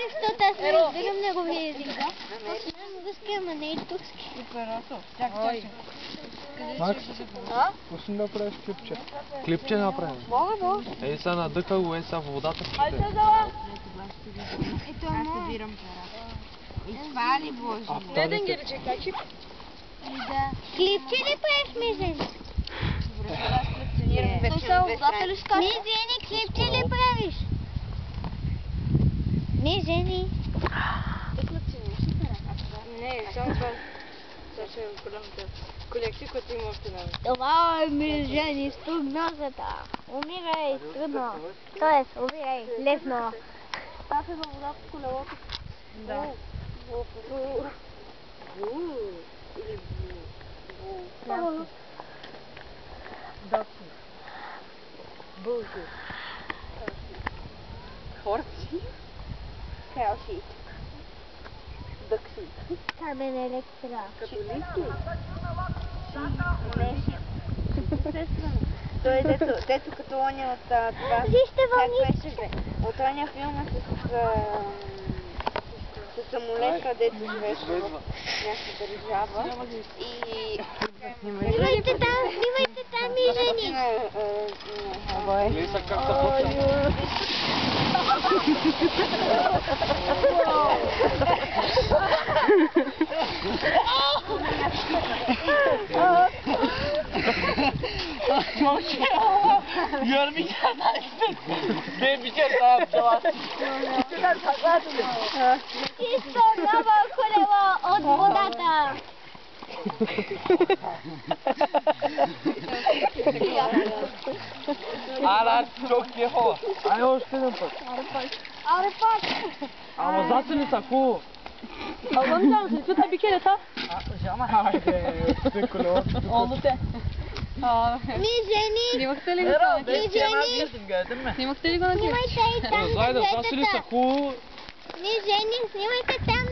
Защото аз не разбирам неговия език, да? Аз знам руски, ама не и турски. Чакай. Макс, пусни да правиш клипче. Клипче направим. Мога. Ей са надъха го, ей са в водата в Ето Аз събирам пара. И това ли Боже? Да. Клипче ли правиш, Мижени? Функционирам вече на две страни. Мижени, клипче ли правиш? Мижени. Не, само това. Това ще е голямата колекция, която има още навън. Това е Мижени с прогнозата. Умирай, трудно. Тоест, умирай, лесно. Това е във водата с колелото. Да. Bullshit. Horse. Cow sheet. Duck sheet. Камен електра. Католики. Не. Естествено. Той е дето като оня от това. Вижте Как беше бе? От оня филма с самолет, където живееше в някаква държава. И... Снимайте там, Мижени. Лиса как се пътя. Чисто ново колело от водата. Ара, чок е хора. Ай, още един път. Аре пак. Ама зацели са хубаво. Allah'ım sen tut bir kere ta. Айде, колелото. Oldu de. Мижени. Снимахте ли го? Мижени. Снимахте ли го на ти? Снимайте и там Зайда, зацели са децата. хубаво. Мижени, снимайте там